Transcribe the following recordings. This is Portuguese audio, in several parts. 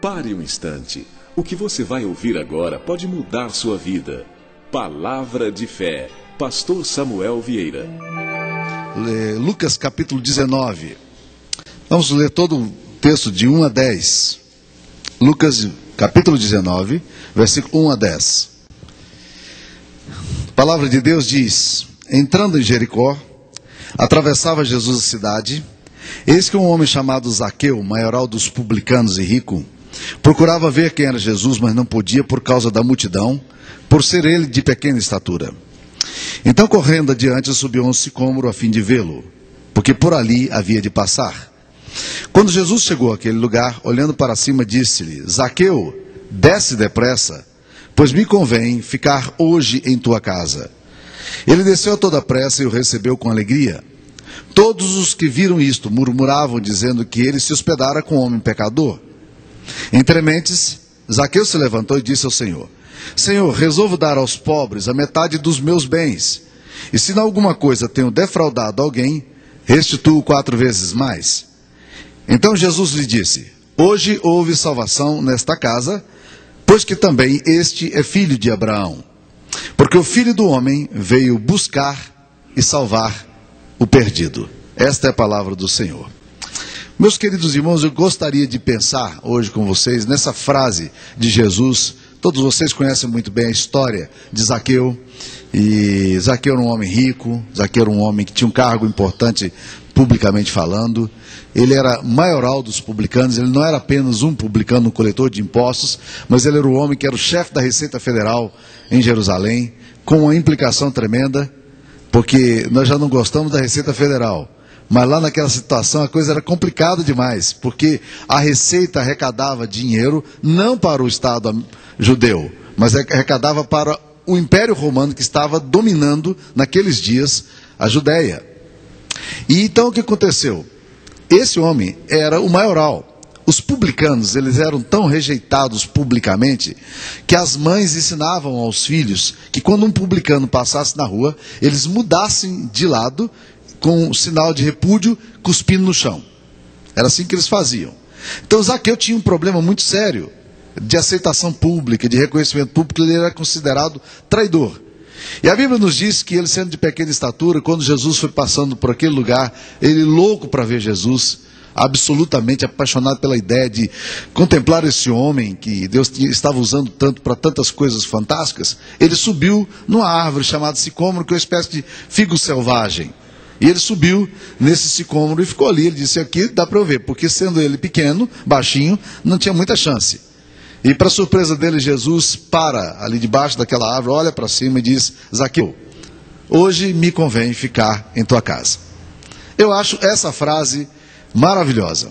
Pare um instante. O que você vai ouvir agora pode mudar sua vida. Palavra de fé. Pastor Samuel Vieira. Lucas capítulo 19. Vamos ler todo o texto de 1 a 10. Lucas capítulo 19, versículo 1 a 10. A palavra de Deus diz: entrando em Jericó, atravessava Jesus a cidade. Eis que um homem chamado Zaqueu, maioral dos publicanos e rico, procurava ver quem era Jesus, mas não podia por causa da multidão, por ser ele de pequena estatura. Então, correndo adiante, subiu a um sicômoro a fim de vê-lo, porque por ali havia de passar. Quando Jesus chegou àquele lugar, olhando para cima, disse-lhe: Zaqueu, desce depressa, pois me convém ficar hoje em tua casa. Ele desceu a toda pressa e o recebeu com alegria. Todos os que viram isto murmuravam, dizendo que ele se hospedara com um homem pecador. Entre mentes, Zaqueu se levantou e disse ao Senhor: Senhor, resolvo dar aos pobres a metade dos meus bens, e se em alguma coisa tenho defraudado alguém, restituo 4 vezes mais. Então Jesus lhe disse: hoje houve salvação nesta casa, pois que também este é filho de Abraão. Porque o Filho do Homem veio buscar e salvar o perdido. Esta é a palavra do Senhor. Meus queridos irmãos, eu gostaria de pensar hoje com vocês nessa frase de Jesus. Todos vocês conhecem muito bem a história de Zaqueu. E Zaqueu era um homem rico, Zaqueu era um homem que tinha um cargo importante publicamente falando. Ele era maioral dos publicanos, ele não era apenas um publicano, um coletor de impostos, mas ele era o homem que era o chefe da Receita Federal em Jerusalém, com uma implicação tremenda, porque nós já não gostamos da Receita Federal. Mas lá naquela situação a coisa era complicada demais, porque a Receita arrecadava dinheiro não para o Estado judeu, mas arrecadava para o Império Romano que estava dominando naqueles dias a Judéia. E então o que aconteceu? Esse homem era o maioral. Os publicanos, eles eram tão rejeitados publicamente que as mães ensinavam aos filhos que quando um publicano passasse na rua, eles mudassem de lado com sinal de repúdio, cuspindo no chão. Era assim que eles faziam. Então Zaqueu tinha um problema muito sério de aceitação pública, de reconhecimento público. Ele era considerado traidor. E a Bíblia nos diz que ele, sendo de pequena estatura, quando Jesus foi passando por aquele lugar, ele louco para ver Jesus, absolutamente apaixonado pela ideia de contemplar esse homem que Deus estava usando tanto para tantas coisas fantásticas, ele subiu numa árvore chamada sicômoro, que é uma espécie de figo selvagem. E ele subiu nesse sicômoro e ficou ali. Ele disse: aqui dá para eu ver, porque sendo ele pequeno, baixinho, não tinha muita chance. E para surpresa dele, Jesus para ali debaixo daquela árvore, olha para cima e diz: Zaqueu, hoje me convém ficar em tua casa. Eu acho essa frase maravilhosa.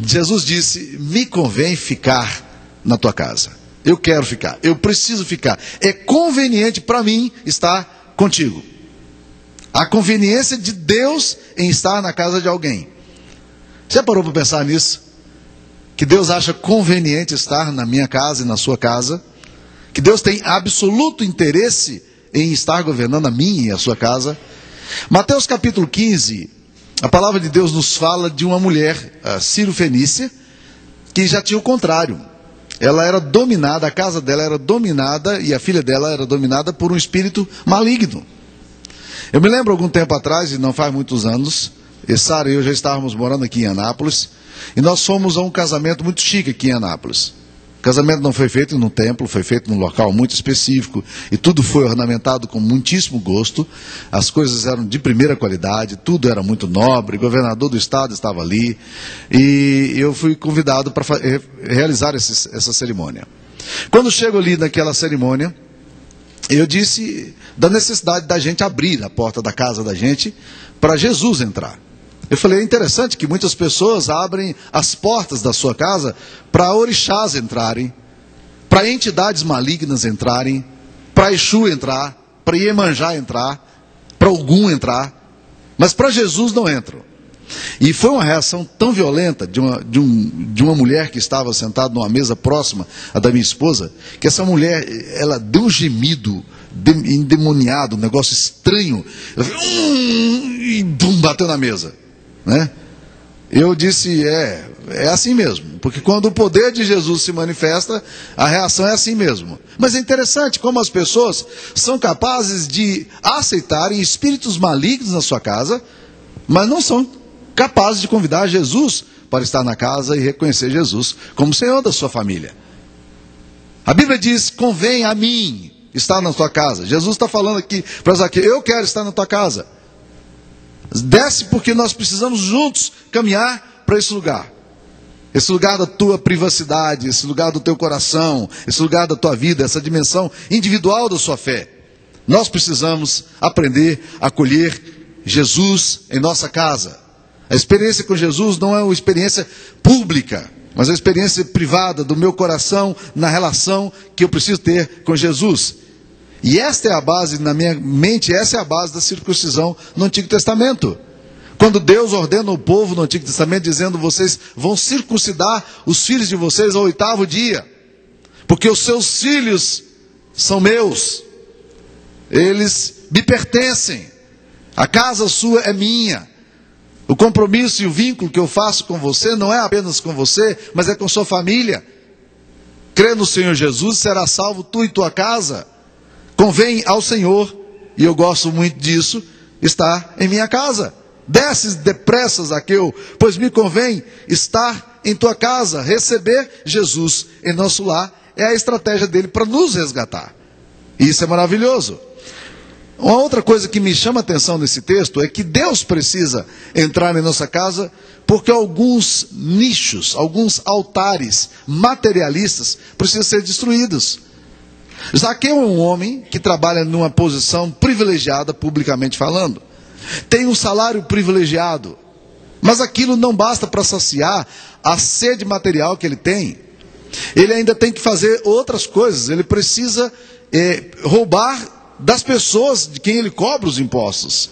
Jesus disse: me convém ficar na tua casa. Eu quero ficar, eu preciso ficar. É conveniente para mim estar contigo. A conveniência de Deus em estar na casa de alguém. Já parou para pensar nisso? Que Deus acha conveniente estar na minha casa e na sua casa? Que Deus tem absoluto interesse em estar governando a minha e a sua casa? Mateus capítulo 15, a palavra de Deus nos fala de uma mulher, a Ciro-fenícia, que já tinha o contrário. Ela era dominada, a casa dela era dominada e a filha dela era dominada por um espírito maligno. Eu me lembro algum tempo atrás, e não faz muitos anos, Sara e eu já estávamos morando aqui em Anápolis, e nós fomos a um casamento muito chique aqui em Anápolis. O casamento não foi feito num templo, foi feito num local muito específico, e tudo foi ornamentado com muitíssimo gosto, as coisas eram de primeira qualidade, tudo era muito nobre, o governador do estado estava ali, e eu fui convidado para realizar essa cerimônia. Quando chego ali naquela cerimônia, eu disse da necessidade da gente abrir a porta da casa da gente para Jesus entrar. Eu falei: é interessante que muitas pessoas abrem as portas da sua casa para orixás entrarem, para entidades malignas entrarem, para Exu entrar, para Iemanjá entrar, para Ogum entrar, mas para Jesus não entram. E foi uma reação tão violenta de uma mulher que estava sentada numa mesa próxima à da minha esposa, que essa mulher, ela deu um gemido endemoniado, um negócio estranho. Ela fez, e bum, bateu na mesa, né? Eu disse: É assim mesmo, porque quando o poder de Jesus se manifesta, a reação é assim mesmo. Mas é interessante como as pessoas são capazes de aceitarem espíritos malignos na sua casa, mas não são capazes de convidar Jesus para estar na casa e reconhecer Jesus como Senhor da sua família. A Bíblia diz: convém a mim estar na tua casa. Jesus está falando aqui para Zaqueu: eu quero estar na tua casa. Desce, porque nós precisamos juntos caminhar para esse lugar. Esse lugar da tua privacidade, esse lugar do teu coração, esse lugar da tua vida, essa dimensão individual da sua fé. Nós precisamos aprender a acolher Jesus em nossa casa. A experiência com Jesus não é uma experiência pública, mas é uma experiência privada do meu coração, na relação que eu preciso ter com Jesus. E esta é a base, na minha mente, essa é a base da circuncisão no Antigo Testamento. Quando Deus ordena o povo no Antigo Testamento, dizendo: vocês vão circuncidar os filhos de vocês ao 8º dia, porque os seus filhos são meus, eles me pertencem, a casa sua é minha. O compromisso e o vínculo que eu faço com você não é apenas com você, mas é com sua família. Crê no Senhor Jesus, será salvo tu e tua casa. Convém ao Senhor, e eu gosto muito disso, estar em minha casa. Desce depressa, Zaqueu, pois me convém estar em tua casa. Receber Jesus em nosso lar é a estratégia dele para nos resgatar. E isso é maravilhoso. Uma outra coisa que me chama a atenção nesse texto é que Deus precisa entrar em nossa casa porque alguns nichos, alguns altares materialistas precisam ser destruídos. Zaqueu é um homem que trabalha numa posição privilegiada, publicamente falando. Tem um salário privilegiado, mas aquilo não basta para saciar a sede material que ele tem. Ele ainda tem que fazer outras coisas. Ele precisa roubar das pessoas de quem ele cobra os impostos.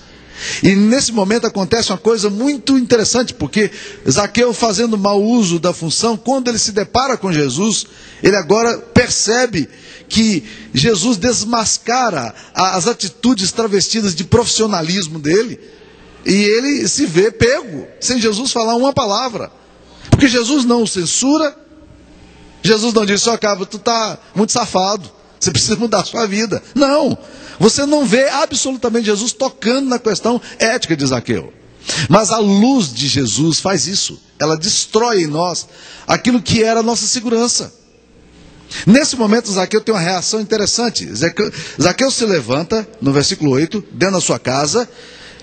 E nesse momento acontece uma coisa muito interessante, porque Zaqueu, fazendo mau uso da função, quando ele se depara com Jesus, ele agora percebe que Jesus desmascara as atitudes travestidas de profissionalismo dele, e ele se vê pego, sem Jesus falar uma palavra, porque Jesus não o censura. Jesus não diz: ó, cara, tu está muito safado, você precisa mudar a sua vida. Não, você não vê absolutamente Jesus tocando na questão ética de Zaqueu. Mas a luz de Jesus faz isso. Ela destrói em nós aquilo que era a nossa segurança. Nesse momento, Zaqueu tem uma reação interessante. Zaqueu se levanta, no versículo 8, dentro da sua casa,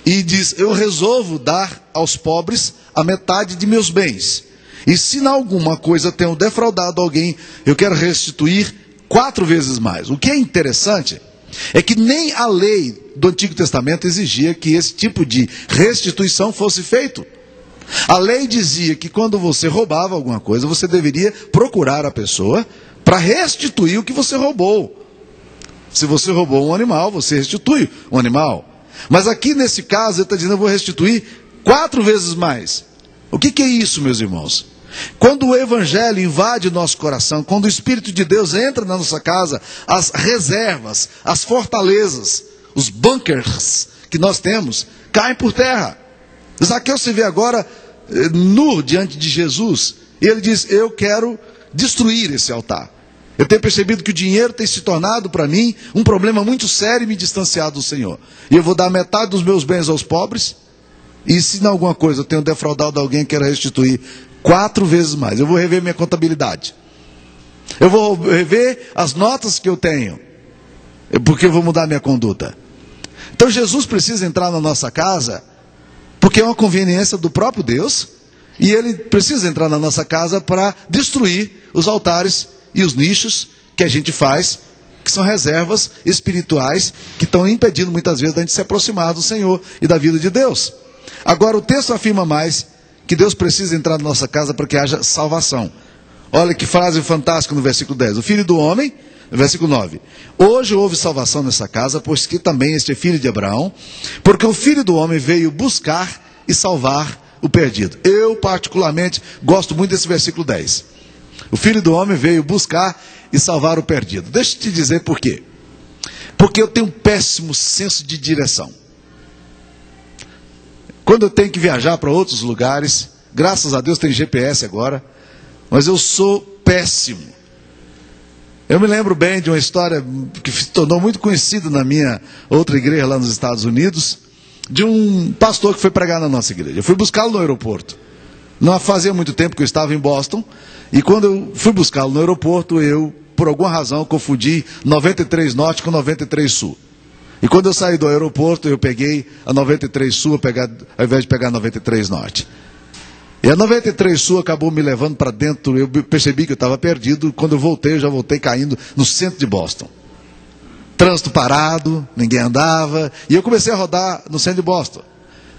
e diz: eu resolvo dar aos pobres a metade de meus bens. E se em alguma coisa tenho defraudado alguém, eu quero restituir 4 vezes mais. O que é interessante é que nem a lei do Antigo Testamento exigia que esse tipo de restituição fosse feito. A lei dizia que quando você roubava alguma coisa, você deveria procurar a pessoa para restituir o que você roubou. Se você roubou um animal, você restitui um animal. Mas aqui nesse caso ele está dizendo: eu vou restituir 4 vezes mais. O que é isso, meus irmãos? Quando o Evangelho invade o nosso coração, quando o Espírito de Deus entra na nossa casa, as reservas, as fortalezas, os bunkers que nós temos, caem por terra. Zaqueu se vê agora nu diante de Jesus, e ele diz: eu quero destruir esse altar. Eu tenho percebido que o dinheiro tem se tornado para mim um problema muito sério e me distanciado do Senhor. E eu vou dar metade dos meus bens aos pobres, e se em alguma coisa eu tenho defraudado alguém, quero restituir 4 vezes mais. Eu vou rever minha contabilidade. Eu vou rever as notas que eu tenho, porque eu vou mudar minha conduta. Então Jesus precisa entrar na nossa casa, porque é uma conveniência do próprio Deus, e ele precisa entrar na nossa casa para destruir os altares e os nichos que a gente faz, que são reservas espirituais que estão impedindo muitas vezes da gente se aproximar do Senhor e da vida de Deus. Agora o texto afirma mais que Deus precisa entrar na nossa casa para que haja salvação. Olha que frase fantástica no versículo 10. O filho do homem, no versículo 9. Hoje houve salvação nessa casa, pois que também este é filho de Abraão, porque o filho do homem veio buscar e salvar o perdido. Eu particularmente gosto muito desse versículo 10. O filho do homem veio buscar e salvar o perdido. Deixa eu te dizer por quê. Porque eu tenho um péssimo senso de direção. Quando eu tenho que viajar para outros lugares, graças a Deus tem GPS agora, mas eu sou péssimo. Eu me lembro bem de uma história que se tornou muito conhecida na minha outra igreja lá nos Estados Unidos, de um pastor que foi pregar na nossa igreja. Eu fui buscá-lo no aeroporto. Não fazia muito tempo que eu estava em Boston, e quando eu fui buscá-lo no aeroporto, eu, por alguma razão, confundi 93 Norte com 93 Sul. E quando eu saí do aeroporto, eu peguei a 93 Sul ao invés de pegar a 93 Norte. E a 93 Sul acabou me levando para dentro, eu percebi que eu estava perdido. Quando eu voltei, eu já voltei caindo no centro de Boston. Trânsito parado, ninguém andava, e eu comecei a rodar no centro de Boston.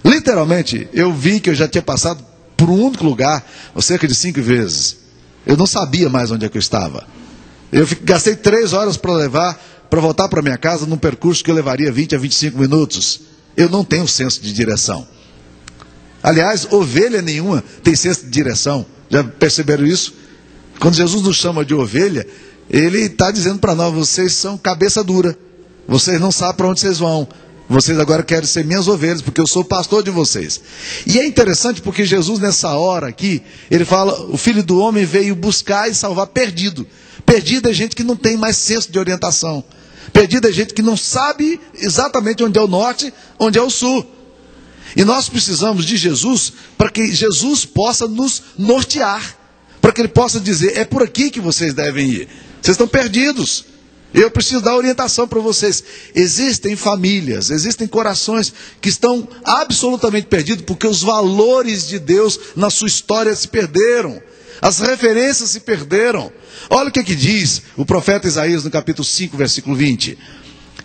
Literalmente, eu vi que eu já tinha passado por um único lugar, cerca de 5 vezes. Eu não sabia mais onde é que eu estava. Eu gastei 3 horas para voltar para minha casa num percurso que eu levaria 20 a 25 minutos. Eu não tenho senso de direção. Aliás, ovelha nenhuma tem senso de direção. Já perceberam isso? Quando Jesus nos chama de ovelha, Ele está dizendo para nós: vocês são cabeça dura. Vocês não sabem para onde vocês vão. Vocês agora querem ser minhas ovelhas, porque eu sou o pastor de vocês. E é interessante porque Jesus, nessa hora aqui, Ele fala: o Filho do Homem veio buscar e salvar perdido. Perdido é gente que não tem mais senso de orientação. Perdido é gente que não sabe exatamente onde é o norte, onde é o sul. E nós precisamos de Jesus para que Jesus possa nos nortear. Para que Ele possa dizer: é por aqui que vocês devem ir. Vocês estão perdidos. Eu preciso dar orientação para vocês. Existem famílias, existem corações que estão absolutamente perdidos porque os valores de Deus na sua história se perderam. As referências se perderam. Olha o que diz o profeta Isaías no capítulo 5, versículo 20.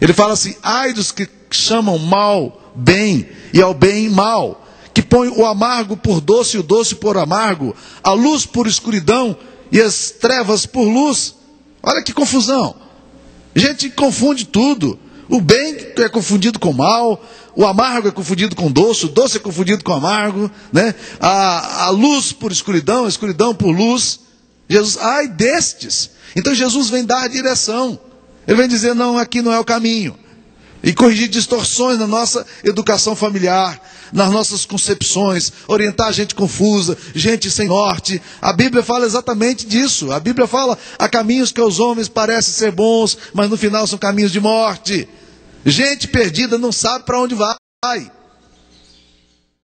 Ele fala assim: ai dos que chamam mal bem e ao bem mal, que põe o amargo por doce e o doce por amargo, a luz por escuridão e as trevas por luz. Olha que confusão. Gente confunde tudo. O bem é confundido com mal, o amargo é confundido com doce, o doce é confundido com amargo, né? A luz por escuridão, a escuridão por luz. Jesus, ai destes. Então Jesus vem dar a direção. Ele vem dizer: não, aqui não é o caminho. E corrigir distorções na nossa educação familiar, nas nossas concepções, orientar gente confusa, gente sem norte. A Bíblia fala exatamente disso. A Bíblia fala: há caminhos que aos homens parecem ser bons, mas no final são caminhos de morte. Gente perdida não sabe para onde vai.